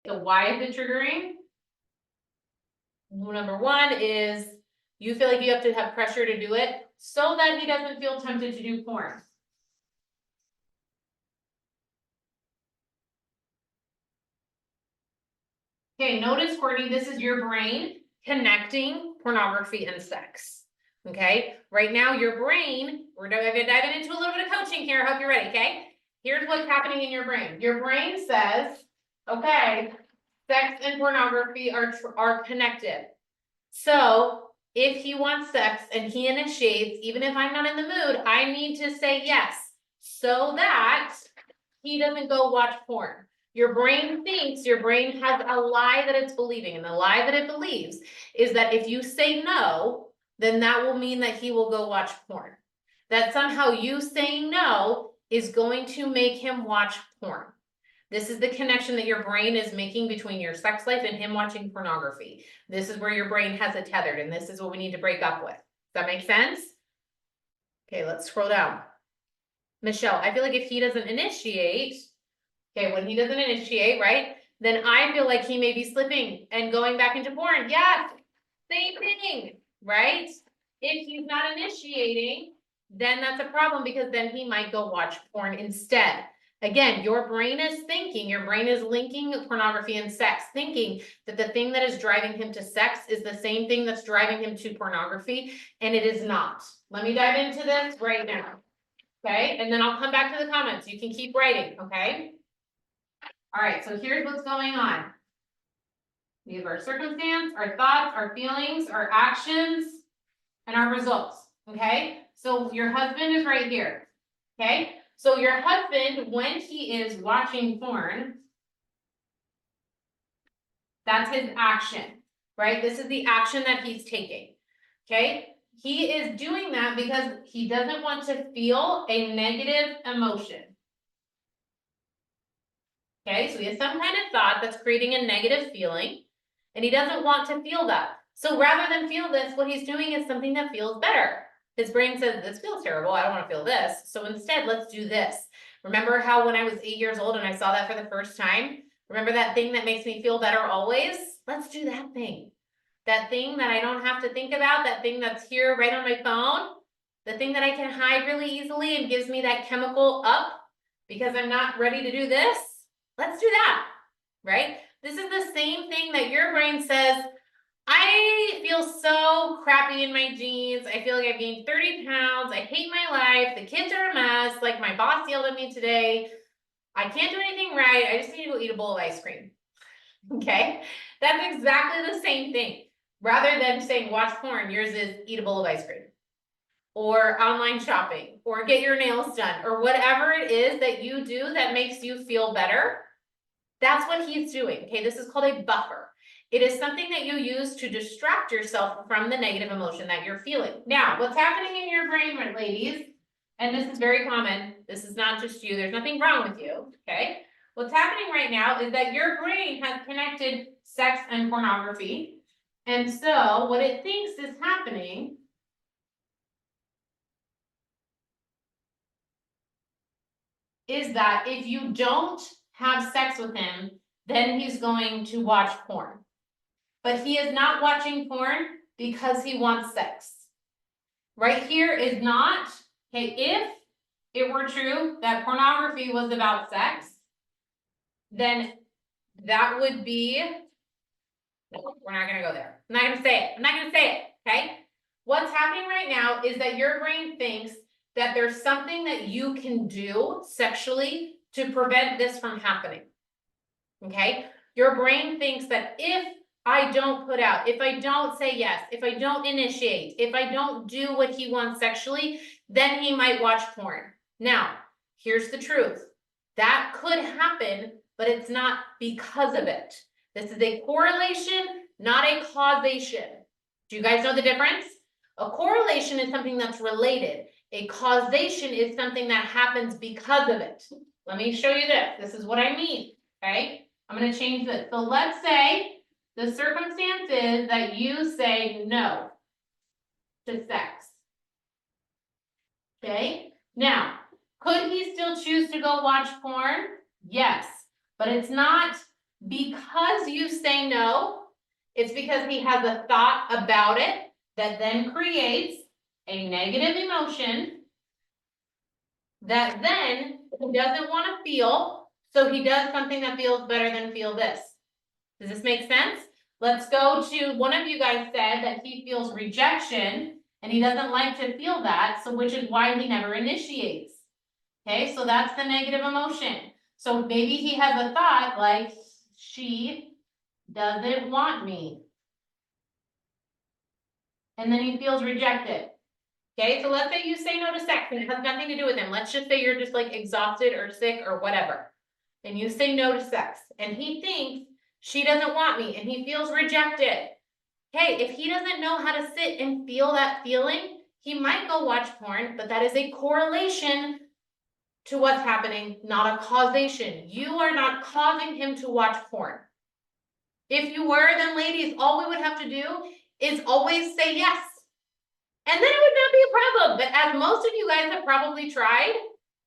So why is it triggering? Number one is you feel like you have to have pressure to do it so that he doesn't feel tempted to do porn. Okay, notice, Courtney, this is your brain connecting pornography and sex. Okay, right now your brain, we're diving into a little bit of coaching here. I hope you're ready, okay? Here's what's happening in your brain. Your brain says, okay, sex and pornography are connected. So if he wants sex and he initiates, even if I'm not in the mood, I need to say yes so that he doesn't go watch porn. Your brain thinks, your brain has a lie that it's believing, and the lie that it believes is that if you say no, then that will mean that he will go watch porn. That somehow you saying no is going to make him watch porn. This is the connection that your brain is making between your sex life and him watching pornography. This is where your brain has it tethered, and this is what we need to break up with. Does that make sense? Okay, let's scroll down. Michelle, I feel like if he doesn't initiate, okay, when he doesn't initiate, right, then I feel like he may be slipping and going back into porn. Yeah, same thing, right? If he's not initiating, then that's a problem because then he might go watch porn instead. Again, your brain is thinking, your brain is linking pornography and sex, thinking that the thing that is driving him to sex is the same thing that's driving him to pornography, and it is not. Let me dive into this right now, okay? And then I'll come back to the comments. You can keep writing, okay? All right, so here's what's going on. We have our circumstance, our thoughts, our feelings, our actions, and our results, okay? So your husband is right here, okay? So your husband, when he is watching porn, that's his action, right? This is the action that he's taking, okay? He is doing that because he doesn't want to feel a negative emotion. Okay, so he has some kind of thought that's creating a negative feeling, and he doesn't want to feel that. So rather than feel this, what he's doing is something that feels better. His brain says, this feels terrible, I don't want to feel this. So instead, let's do this. Remember how when I was 8 years old and I saw that for the first time? Remember that thing that makes me feel better always? Let's do that thing. That thing that I don't have to think about, that thing that's here right on my phone, the thing that I can hide really easily and gives me that chemical up because I'm not ready to do this. Let's do that, right? This is the same thing that your brain says, I feel so crappy in my jeans. I feel like I've gained 30 pounds. I hate my life. The kids are a mess. Like my boss yelled at me today. I can't do anything right. I just need to go eat a bowl of ice cream. Okay? That's exactly the same thing. Rather than saying watch porn, yours is eat a bowl of ice cream. Or online shopping, or get your nails done, or whatever it is that you do that makes you feel better. That's what he's doing, okay? This is called a buffer. It is something that you use to distract yourself from the negative emotion that you're feeling. Now, what's happening in your brain, ladies, and this is very common, this is not just you, there's nothing wrong with you, okay? What's happening right now is that your brain has connected sex and pornography, and so what it thinks is happening is that if you don't have sex with him, then he's going to watch porn. But he is not watching porn because he wants sex. Right here is not, okay, if it were true that pornography was about sex, then that would be, no, we're not gonna go there. I'm not gonna say it, okay? What's happening right now is that your brain thinks that there's something that you can do sexually to prevent this from happening, okay? Your brain thinks that if I don't put out, if I don't say yes, if I don't initiate, if I don't do what he wants sexually, then he might watch porn. Now, here's the truth. That could happen, but it's not because of it. This is a correlation, not a causation. Do you guys know the difference? A correlation is something that's related. A causation is something that happens because of it. Let me show you this. This is what I mean, okay? I'm going to change this. So let's say the circumstance is that you say no to sex. Okay? Now, could he still choose to go watch porn? Yes, but it's not because you say no, it's because he has a thought about it that then creates a negative emotion that then he doesn't want to feel, so he does something that feels better than feel this. Does this make sense? Let's go to, one of you guys said that he feels rejection and he doesn't like to feel that, so which is why he never initiates. Okay, so that's the negative emotion. So maybe he has a thought like, she doesn't want me. And then he feels rejected. Okay, so let's say you say no to sex and it has nothing to do with him. Let's just say you're just like exhausted or sick or whatever. And you say no to sex and he thinks she doesn't want me and he feels rejected. Okay, if he doesn't know how to sit and feel that feeling, he might go watch porn, but that is a correlation to what's happening, not a causation. You are not causing him to watch porn. If you were, then ladies, all we would have to do is always say yes. And then it would not be a problem. But as most of you guys have probably tried,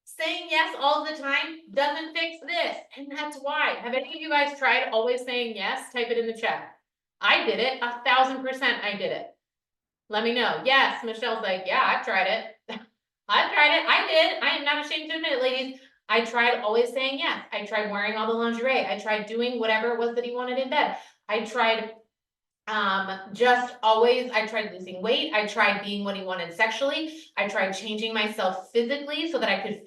saying yes all the time doesn't fix this. And that's why. Have any of you guys tried always saying yes? Type it in the chat. I did it. 1,000% I did it. Let me know. Yes, Michelle's like, yeah, I've tried it. I've tried it. I did. I am not ashamed to admit it, ladies. I tried always saying yes. I tried wearing all the lingerie. I tried doing whatever it was that he wanted in bed. I tried just always, I tried losing weight. I tried being what he wanted sexually. I tried changing myself physically so that I could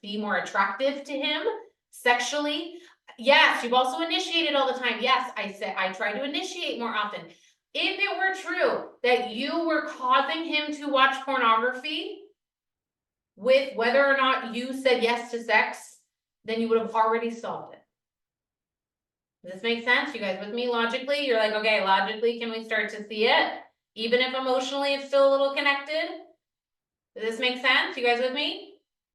be more attractive to him sexually. Yes, you've also initiated all the time. Yes, I said I try to initiate more often. If it were true that you were causing him to watch pornography with whether or not you said yes to sex, then you would have already solved it. Does this make sense? You guys with me logically? You're like, okay, logically, can we start to see it? Even if emotionally it's still a little connected? Does this make sense? You guys with me?